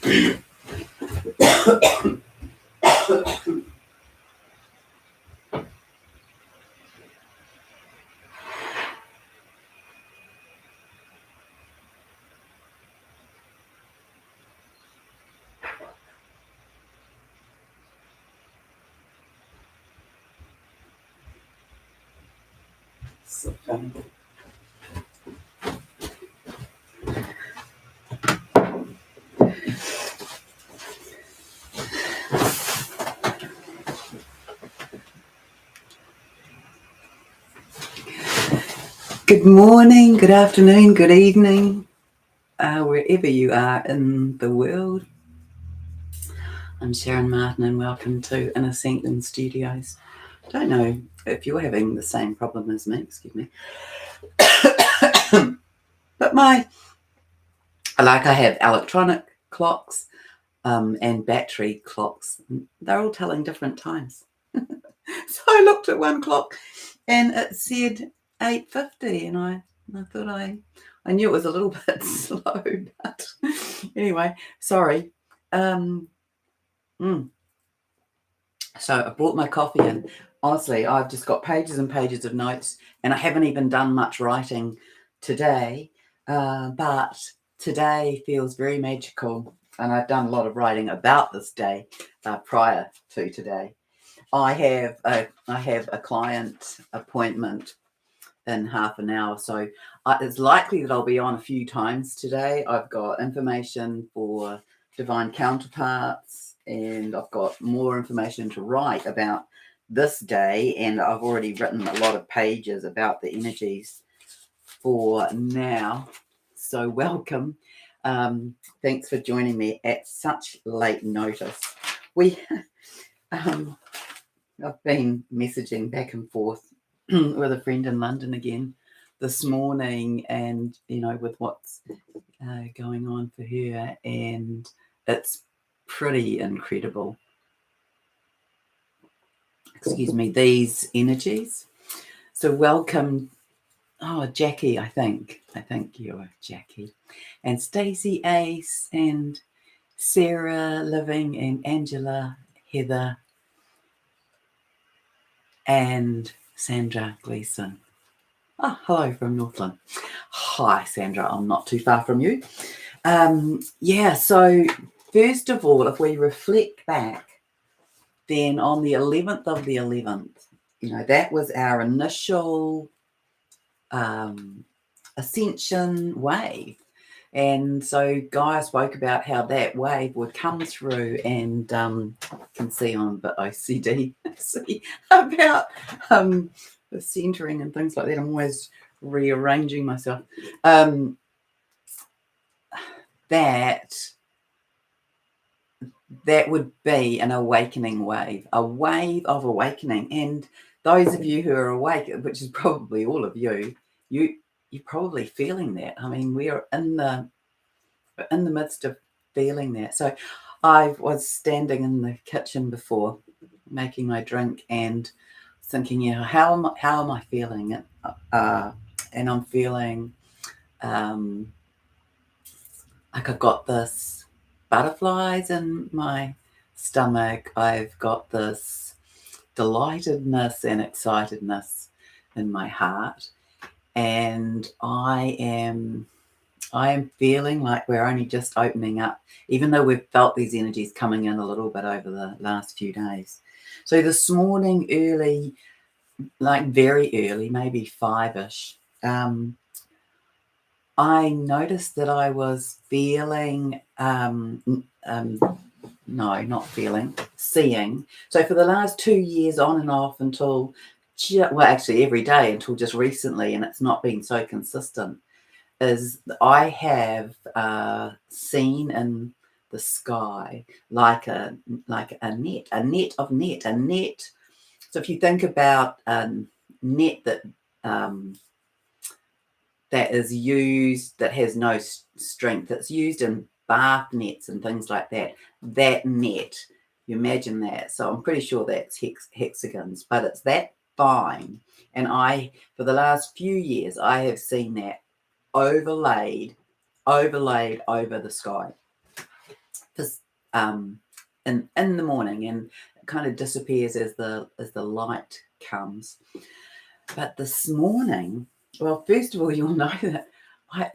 So funny. Good morning, good afternoon, good evening, wherever you are in the world. I'm Sharon Martin and welcome to Ascension Studios. Don't know if you're having the same problem as me, excuse me. But I have electronic clocks and battery clocks. They're all telling different times. So I looked at one clock and it said 8:50 and I thought I knew it was a little bit slow, but anyway, sorry. So I brought my coffee in. Honestly, I've just got pages and pages of notes and I haven't even done much writing today, but today feels very magical and I've done a lot of writing about this day prior to today. I have a client appointment in half an hour, so it's likely that I'll be on a few times today. I've got information for divine counterparts and I've got more information to write about this day, and I've already written a lot of pages about the energies for now. So welcome. Thanks for joining me at such late notice. I've been messaging back and forth with a friend in London again this morning, and with what's going on for her, and it's pretty incredible. Excuse me, these energies. So welcome. Oh, Jackie, I think you're Jackie, and Stacey, Ace, and Sarah Living, and Angela, Heather, and Sandra Gleason. Oh, hello from Northland. Hi, Sandra. I'm not too far from you. So first of all, if we reflect back, then on the 11th of the 11th, that was our initial Ascension wave. And so Gaia spoke about how that wave would come through, and you can see I'm a bit OCD see about the centering and things like that. I'm always rearranging myself. That would be an awakening wave, a wave of awakening. And those of you who are awake, which is probably all of you, you're probably feeling that. I mean, we are in the midst of feeling that. So I was standing in the kitchen before making my drink and thinking, how am I feeling? And I'm feeling like I've got this butterflies in my stomach. I've got this delightedness and excitedness in my heart, and I am feeling like we're only just opening up, even though we've felt these energies coming in a little bit over the last few days. So this morning early, like very early, maybe 5ish, I noticed that I was feeling, seeing. So for the last 2 years on and off until, actually every day until just recently, and it's not been so consistent, is I have seen in the sky like a net. So if you think about a net that is used, that has no strength, it's used in bath nets and things like that. That net, you imagine that. So I'm pretty sure that's hexagons, but it's that fine. And for the last few years, I have seen that overlaid over the sky um, in the morning, and it kind of disappears as the light comes. But this morning, well, first of all, you'll know that I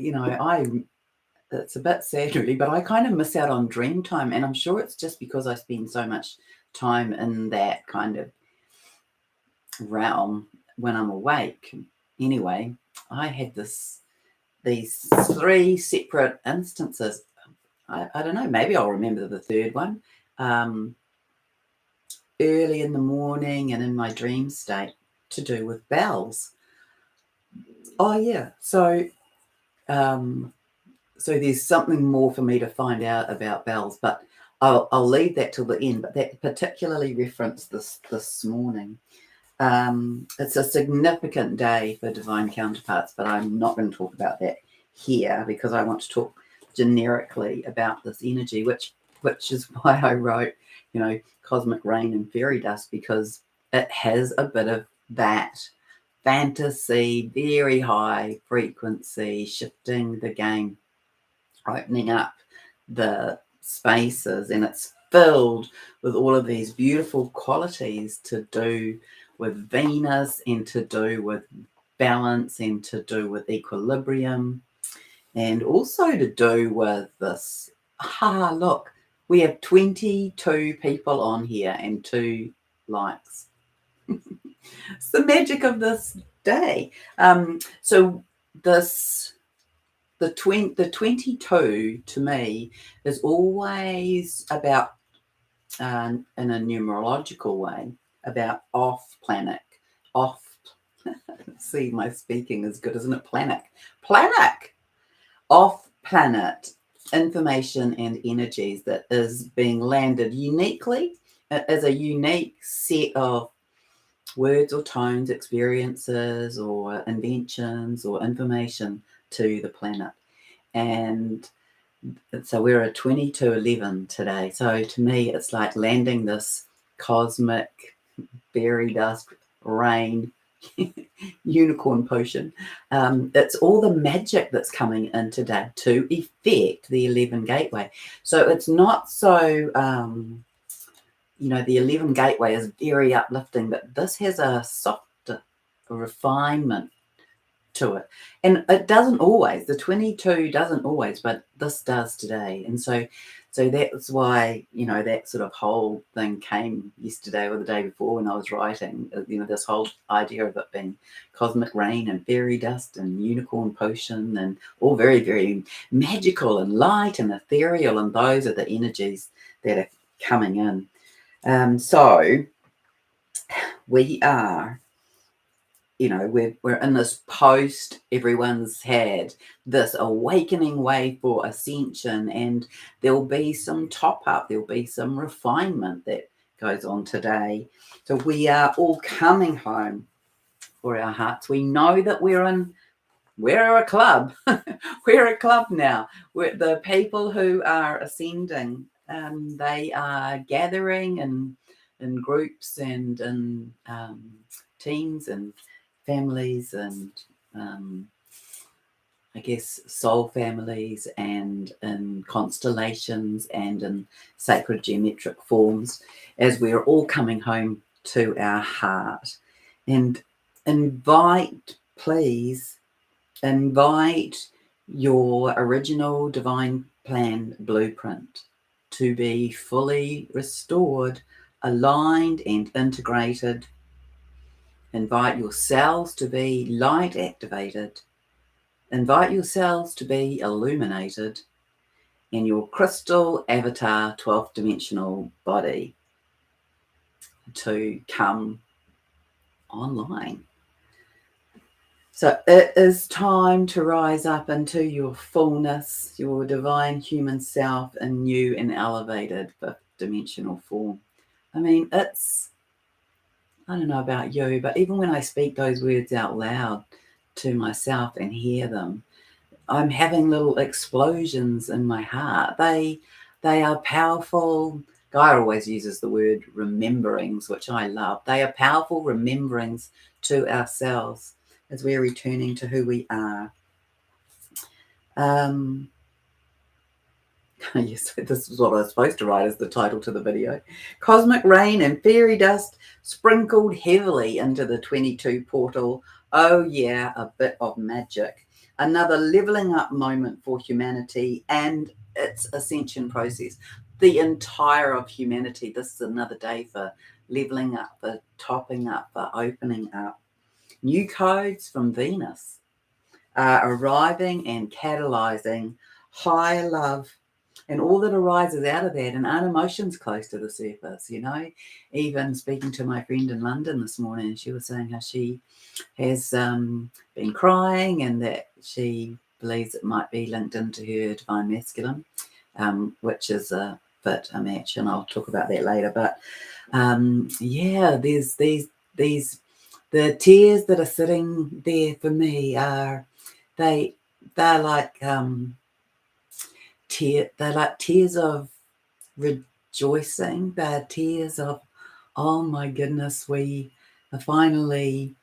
it's a bit sad really, but I kind of miss out on dream time, and I'm sure it's just because I spend so much time in that kind of realm when I'm awake. Anyway, I had these three separate instances. I don't know, maybe I'll remember the third one. Early in the morning and in my dream state, to do with bells. Oh yeah, so there's something more for me to find out about bells, but I'll leave that till the end. But that particularly referenced this morning. It's a significant day for divine counterparts, but I'm not going to talk about that here because I want to talk generically about this energy, which is why I wrote, cosmic rain and fairy dust, because it has a bit of that fantasy, very high frequency, shifting the game, opening up the spaces, and it's filled with all of these beautiful qualities to do with Venus and to do with balance and to do with equilibrium and also to do with this. Look, we have 22 people on here and 2 likes. It's the magic of this day. So this the 22 to me is always about, in a numerological way, about off planet. See, my speaking is good, isn't it? Planet off planet information and energies that is being landed uniquely as a unique set of words or tones, experiences or inventions or information to the planet. And so we're at 2211 today. So to me, it's like landing this cosmic fairy dust rain unicorn potion. It's all the magic that's coming in today to effect the 11 gateway. So it's not so, the 11 gateway is very uplifting, but this has a softer refinement to it. And it doesn't always, the 22 doesn't always, but this does today. And so that's why, that sort of whole thing came yesterday or the day before when I was writing, this whole idea of it being cosmic rain and fairy dust and unicorn potion and all very, very magical and light and ethereal. And those are the energies that are coming in. So we are, we're in this post, everyone's had this awakening wave for ascension, and there'll be some top up, there'll be some refinement that goes on today. So we are all coming home for our hearts. We know that we're a club. We're a club now. We're the people who are ascending. They are gathering in groups and in teams and families and I guess soul families and in constellations and in sacred geometric forms, as we're all coming home to our heart. And please invite your original divine plan blueprint to be fully restored, aligned and integrated. Invite yourselves to be light activated. Invite yourselves to be illuminated in your crystal avatar 12th dimensional body to come online. So it is time to rise up into your fullness, your divine human self in new and elevated 5th dimensional form. I mean, I don't know about you, but even when I speak those words out loud to myself and hear them, I'm having little explosions in my heart. They are powerful. Gaia always uses the word rememberings, which I love. They are powerful rememberings to ourselves as we're returning to who we are. Yes, this is what I was supposed to write as the title to the video. Cosmic rain and fairy dust sprinkled heavily into the 22 portal. Oh yeah, a bit of magic. Another leveling up moment for humanity and its ascension process. The entire of humanity. This is another day for leveling up, for topping up, for opening up. New codes from Venus are arriving and catalyzing high love and all that arises out of that, and aren't emotions close to the surface, you know? Even speaking to my friend in London this morning, she was saying how she has been crying and that she believes it might be linked into her divine masculine, which is a fit, a match, and I'll talk about that later. But yeah, there's these the tears that are sitting there for me are they're like they're like tears of rejoicing. They're tears of, oh my goodness, we are finally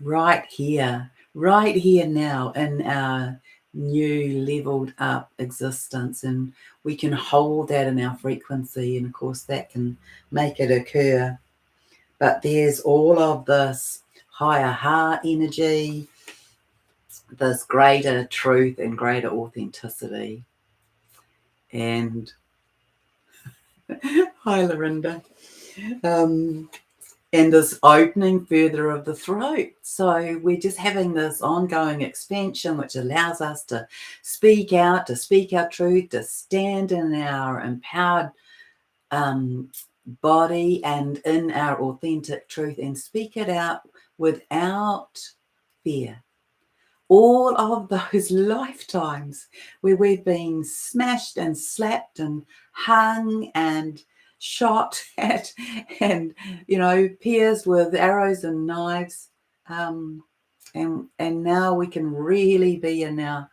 right here now in our new leveled up existence, and we can hold that in our frequency, and of course that can make it occur. But there's all of this higher heart energy, this greater truth and greater authenticity. And hi, Lorinda. And this opening further of the throat. So we're just having this ongoing expansion, which allows us to speak out, to speak our truth, to stand in our empowered body and in our authentic truth and speak it out without fear. All of those lifetimes where we've been smashed and slapped and hung and shot at and, you know, pierced with arrows and knives. And now we can really be in our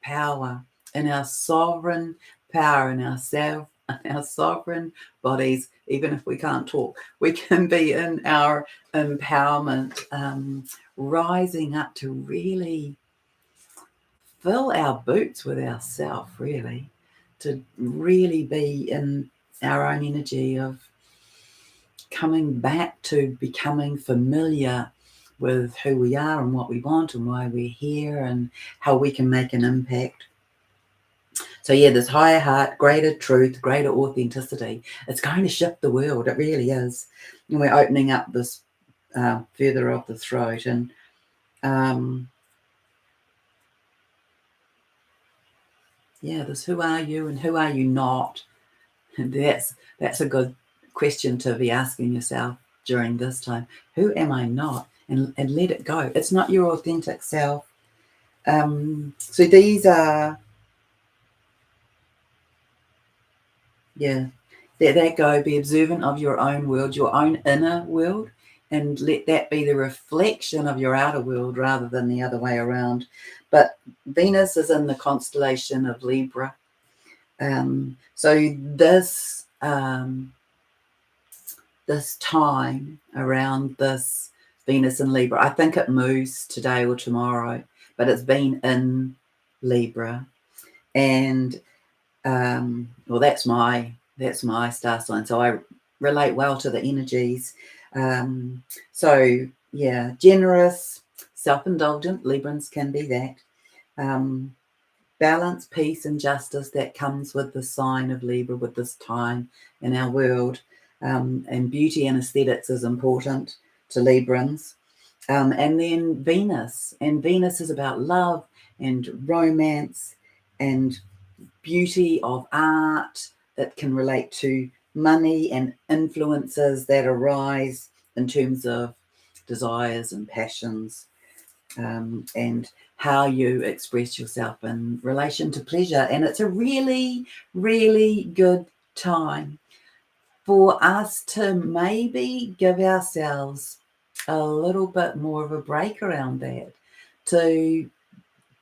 power, in our sovereign power, in ourself, in our sovereign bodies. Even if we can't talk, we can be in our empowerment, rising up to really fill our boots with ourself, really, to really be in our own energy of coming back to becoming familiar with who we are and what we want and why we're here and how we can make an impact. So yeah, this higher heart, greater truth, greater authenticity, it's going to shift the world. It really is. And we're opening up this further of the throat. And yeah, this who are you and who are you not? And that's a good question to be asking yourself during this time. Who am I not? And let it go. It's not your authentic self. So these are, yeah, let that go. Be observant of your own world, your own inner world, and let that be the reflection of your outer world rather than the other way around. But Venus is in the constellation of Libra. So this time around this Venus in Libra, I think it moves today or tomorrow, but it's been in Libra. And well, that's my star sign, so I relate well to the energies. So yeah, generous, self-indulgent, Librans can be that. Balance, peace and justice that comes with the sign of Libra, with this time in our world. And beauty and aesthetics is important to Librans. And then Venus, and Venus is about love and romance and beauty of art. It can relate to money and influences that arise in terms of desires and passions, and how you express yourself in relation to pleasure. And it's a really, really good time for us to maybe give ourselves a little bit more of a break around that, to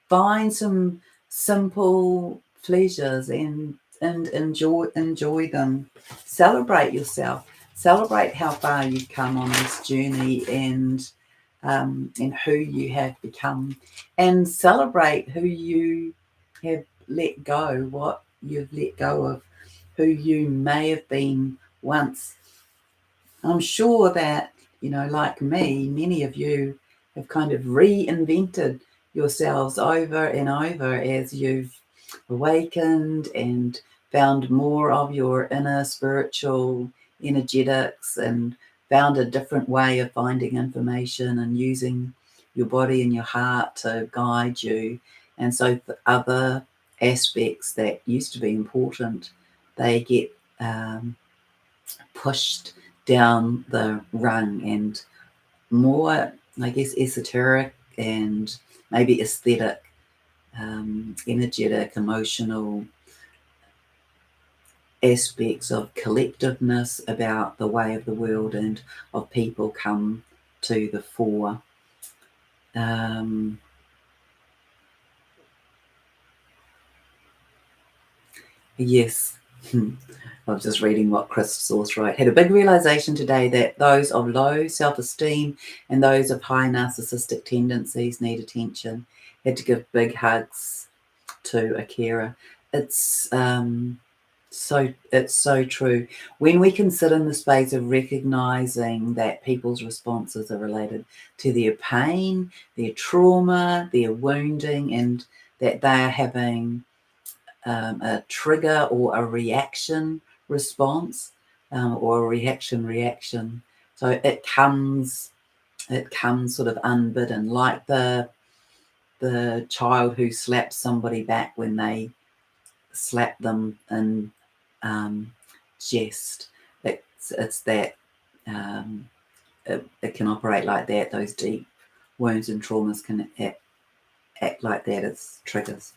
find some simple pleasures and enjoy them. Celebrate yourself. Celebrate how far you've come on this journey and who you have become, and celebrate who you have let go, you've let go of who you may have been once. I'm sure that, like me, many of you have kind of reinvented yourselves over and over as you've awakened and found more of your inner spiritual energetics and found a different way of finding information and using your body and your heart to guide you. And so the other aspects that used to be important, they get pushed down the rung, and more, I guess, esoteric and maybe aesthetic, energetic, emotional aspects of collectiveness about the way of the world and of people come to the fore. Yes. I was just reading what Chris Source wrote. Had a big realization today that those of low self-esteem and those of high narcissistic tendencies need attention. Had to give big hugs to a carer. It's so true. When we can sit in the space of recognizing that people's responses are related to their pain, their trauma, their wounding, and that they are having a trigger or a reaction response, or a reaction. So it comes sort of unbidden, like the child who slaps somebody back when they slap them in jest. It's that it can operate like that. Those deep wounds and traumas can act like that as triggers.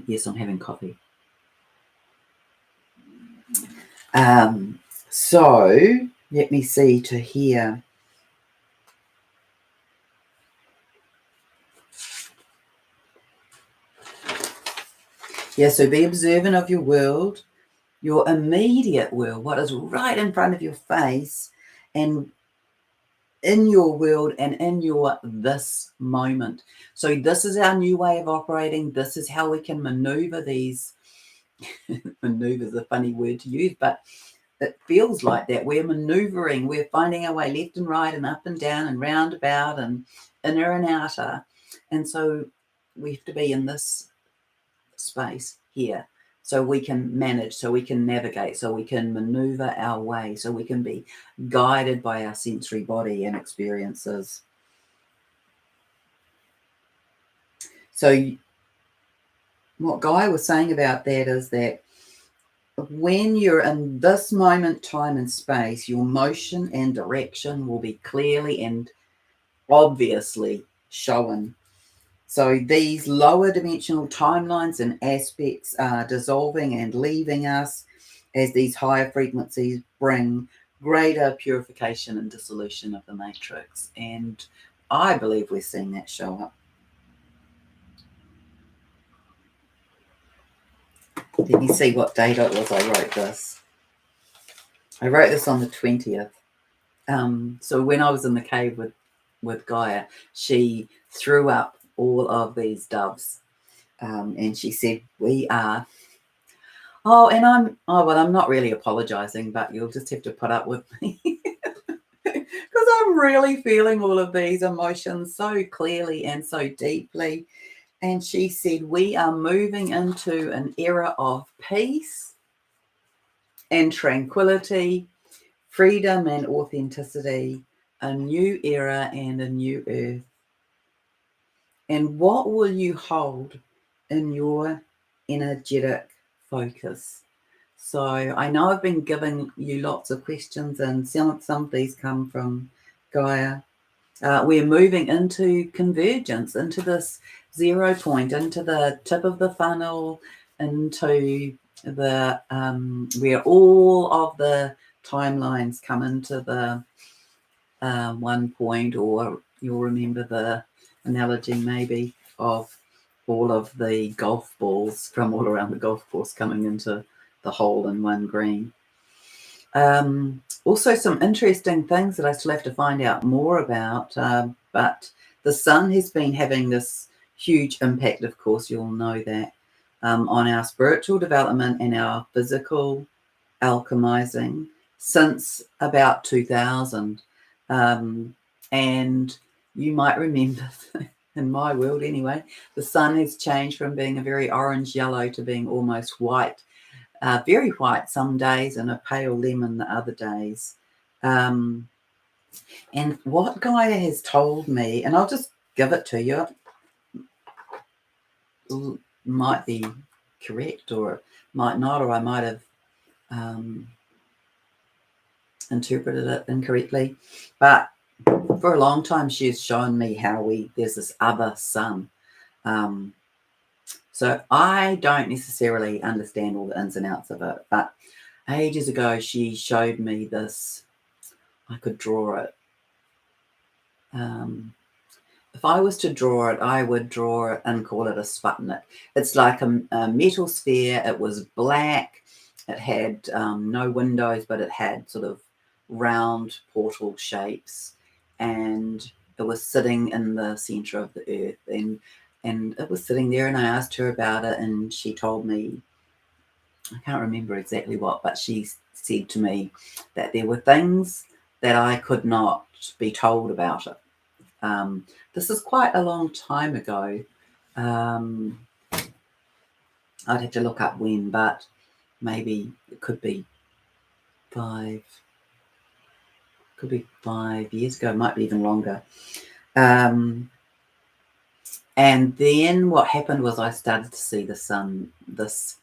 Yes, I'm having coffee. So let me see to here. Yeah, so be observant of your world, your immediate world, what is right in front of your face, and in your world and in your this moment. So this is our new way of operating. This is how we can maneuver these. Maneuver is a funny word to use, but it feels like that. We're maneuvering, we're finding our way left and right and up and down and round about and inner and outer. And so we have to be in this space here so we can manage, so we can navigate, so we can maneuver our way, so we can be guided by our sensory body and experiences. So what Gaia was saying about that is that when you're in this moment, time and space, your motion and direction will be clearly and obviously shown. So these lower dimensional timelines and aspects are dissolving and leaving us as these higher frequencies bring greater purification and dissolution of the matrix. And I believe we're seeing that show up. Let me see what date it was I wrote this. I wrote this on the 20th. So when I was in the cave with Gaia, she threw up all of these doves, and she said, "We are." I'm not really apologizing, but you'll just have to put up with me because I'm really feeling all of these emotions so clearly and so deeply. And she said, "We are moving into an era of peace and tranquility, freedom and authenticity, a new era and a new earth. And what will you hold in your energetic focus?" So I know I've been giving you lots of questions, and some of these come from Gaia. We're moving into convergence, into this 0 point, into the tip of the funnel, into the where all of the timelines come into the 1 point, or you'll remember the analogy maybe of all of the golf balls from all around the golf course coming into the hole in one green. Also some interesting things that I still have to find out more about, but the sun has been having this huge impact, of course, you'll know that, on our spiritual development and our physical alchemizing since about 2000. And you might remember, in my world anyway, the sun has changed from being a very orange yellow to being almost white, very white some days and a pale lemon the other days. And what Gaia has told me, and I'll just give it to you, it might be correct or might not, or I might have interpreted it incorrectly, but for a long time she's shown me how there's this other sun. So I don't necessarily understand all the ins and outs of it, but ages ago she showed me this. I could draw it. If I was to draw it, I would draw it and call it a Sputnik. It's like a metal sphere. It was black. It had no windows, but it had sort of round portal shapes, and it was sitting in the center of the earth, and it was sitting there, and I asked her about it, and she told me, I can't remember exactly what, but she said to me that there were things that I could not be told about it. This is quite a long time ago. I'd have to look up when, but maybe it could be 5 years ago, might be even longer. And then what happened was I started to see the sun, this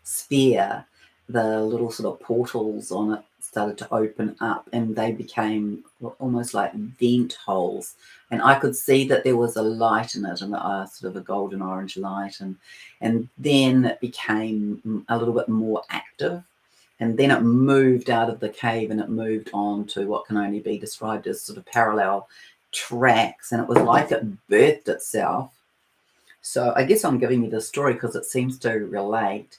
sphere, the little sort of portals on it started to open up, and they became almost like vent holes, and I could see that there was a light in it, and sort of a golden orange light, and then it became a little bit more active, and then it moved out of the cave and it moved on to what can only be described as sort of parallel tracks, and it was like it birthed itself. So I guess I'm giving you the story because it seems to relate.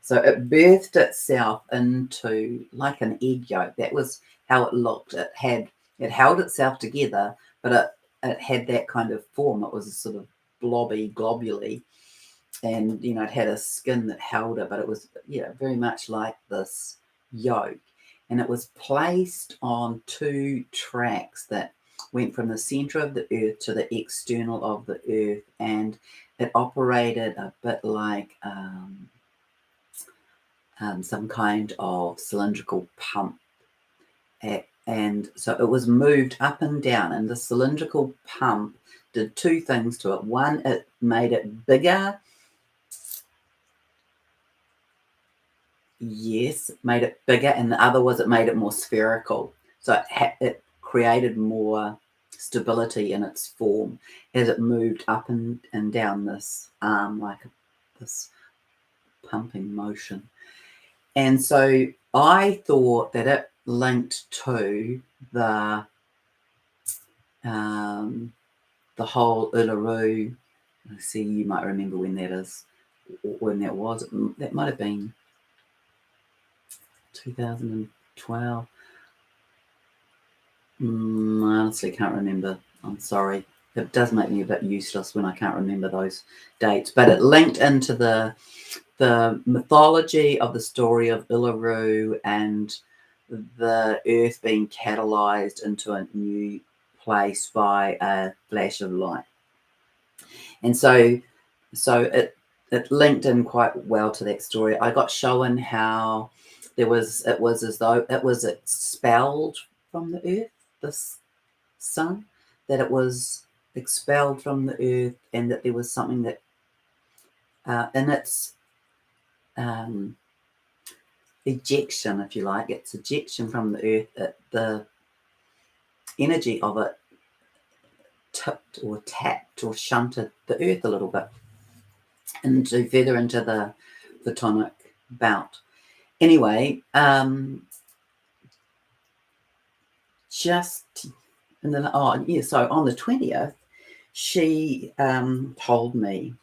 So it birthed itself into like an egg yolk. That was how it looked. It held itself together, but it had that kind of form. It was a sort of blobby, globuly, and it had a skin that held it, but it was very much like this yolk. And it was placed on 2 tracks that went from the center of the earth to the external of the earth, and it operated a bit like some kind of cylindrical pump. And so it was moved up and down, and the cylindrical pump did 2 things to it. One, it made it bigger. Yes, it made it bigger, and the other was it made it more spherical. So it created more stability in its form as it moved up and down this arm, like this pumping motion. And so I thought that it linked to the whole Uluru. I see you might remember when that is, when that was. That might have been 2012. I honestly can't remember. I'm sorry. It does make me a bit useless when I can't remember those dates. But it linked into the mythology of the story of Uluru and the earth being catalyzed into a new place by a flash of light. And so it linked in quite well to that story. I got shown how it was as though it was expelled from the earth, this sun, that it was expelled from the earth, and that there was something that in its ejection, if you like, its ejection from the earth, the energy of it tipped or tapped or shunted the earth a little bit further into the photonic belt. Anyway, so on the 20th, she told me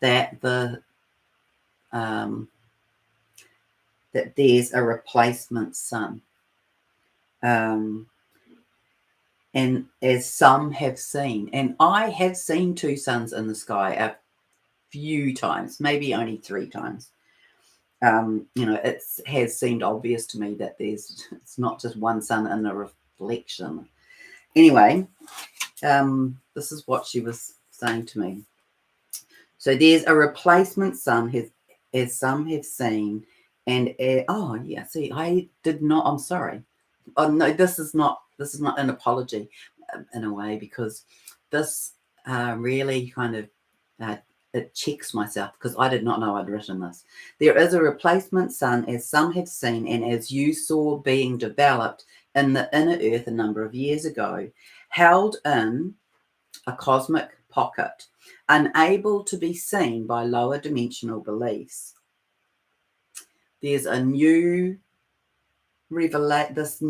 that that there's a replacement sun. And as some have seen, and I have seen 2 suns in the sky. few times, maybe only 3 times. It has seemed obvious to me that it's not just one sun in a reflection. Anyway, this is what she was saying to me. So there's a replacement sun, as some have seen, and see, I did not. I'm sorry. Oh no, this is not an apology, in a way, because this really kind of it checks myself, because I did not know I'd written this. There is a replacement sun, as some have seen, and as you saw being developed in the inner earth a number of years ago, held in a cosmic pocket, unable to be seen by lower dimensional beliefs. There's a new revelation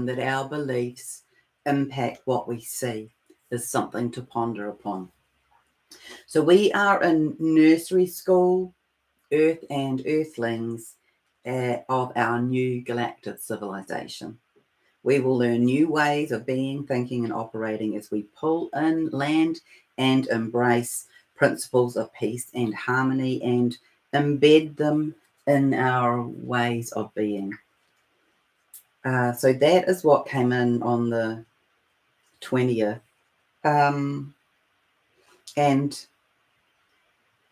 that our beliefs impact what we see is something to ponder upon. So we are in nursery school, Earth and Earthlings, of our new galactic civilization. We will learn new ways of being, thinking, and operating as we pull in, land, and embrace principles of peace and harmony and embed them in our ways of being. So that is what came in on the 20th. And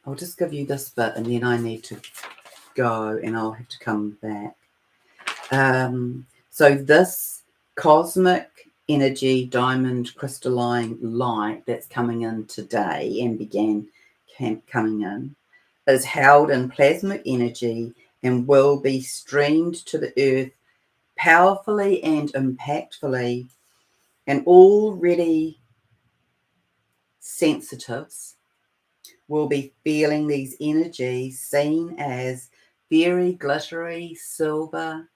I'll just give you this bit, and then I need to go and I'll have to come back. So this cosmic energy diamond crystalline light that's coming in today and began coming in is held in plasmic energy and will be streamed to the earth powerfully and impactfully, and already sensitives will be feeling these energies seen as very glittery silver,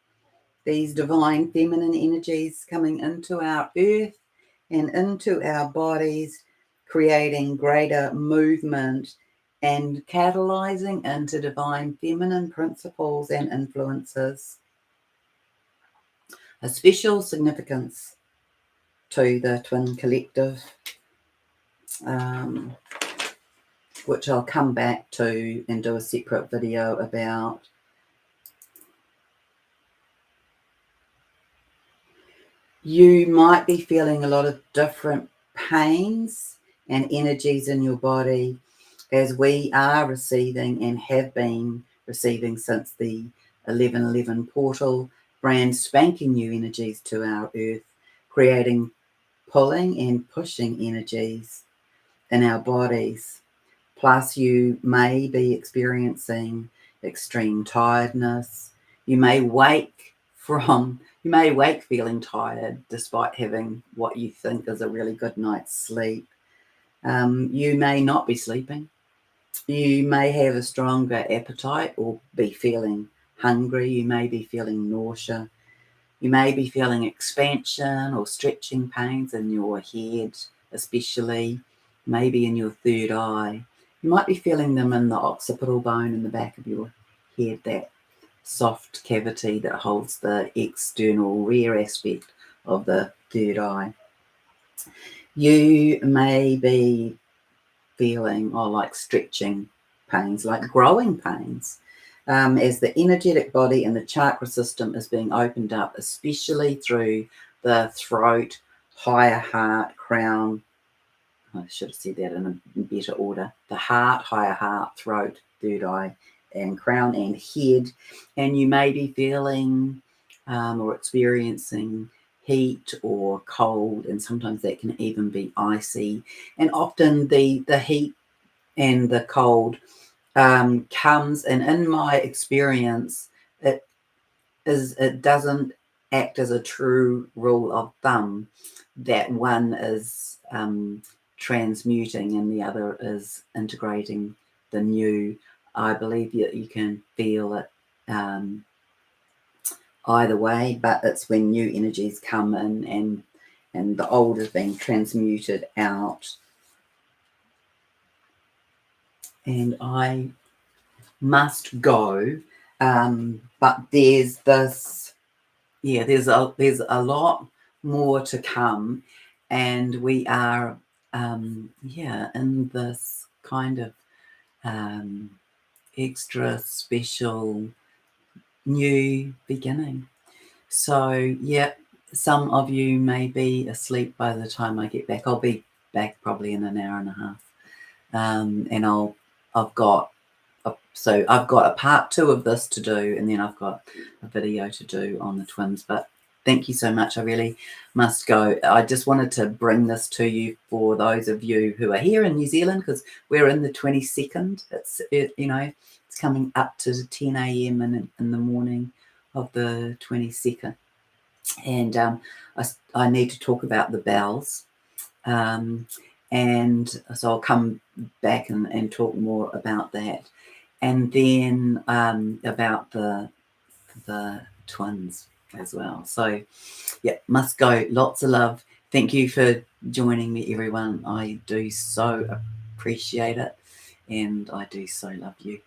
these divine feminine energies coming into our earth and into our bodies, creating greater movement and catalyzing into divine feminine principles and influences. A special significance to the twin collective, which I'll come back to and do a separate video about. You might be feeling a lot of different pains and energies in your body, as we are receiving and have been receiving since the 1111 portal, brand spanking new energies to our earth, creating pulling and pushing energies in our bodies. Plus, you may be experiencing extreme tiredness. You may wake feeling tired despite having what you think is a really good night's sleep. You may not be sleeping. You may have a stronger appetite or be feeling hungry. You may be feeling nausea. You may be feeling expansion or stretching pains in your head, especially maybe in your third eye. You might be feeling them in the occipital bone in the back of your head, that soft cavity that holds the external rear aspect of the third eye. You may be feeling like stretching pains, like growing pains, as the energetic body and the chakra system is being opened up, especially through the throat, higher heart, crown. I should have said that in a better order. The heart, higher heart, throat, third eye, and crown and head. And you may be feeling or experiencing heat or cold, and sometimes that can even be icy. And often the heat and the cold comes, and in my experience, it doesn't act as a true rule of thumb that one is transmuting and the other is integrating the new. I believe that you can feel it either way, but it's when new energies come in and the old is being transmuted out. And I must go, but there's this, there's a lot more to come, and we are in this kind of extra special new beginning. So, yeah, some of you may be asleep by the time I get back. I'll be back probably in an hour and a half. And I've got a part 2 of this to do, and then I've got a video to do on the twins. But thank you so much. I really must go. I just wanted to bring this to you for those of you who are here in New Zealand, because we're in the 22nd. It's coming up to 10 a.m. in the morning of the 22nd. And I need to talk about the bells. And so I'll come back and talk more about that. And then about the twins as well. So, yeah, must go. Lots of love. Thank you for joining me, everyone. I do so appreciate it. And I do so love you.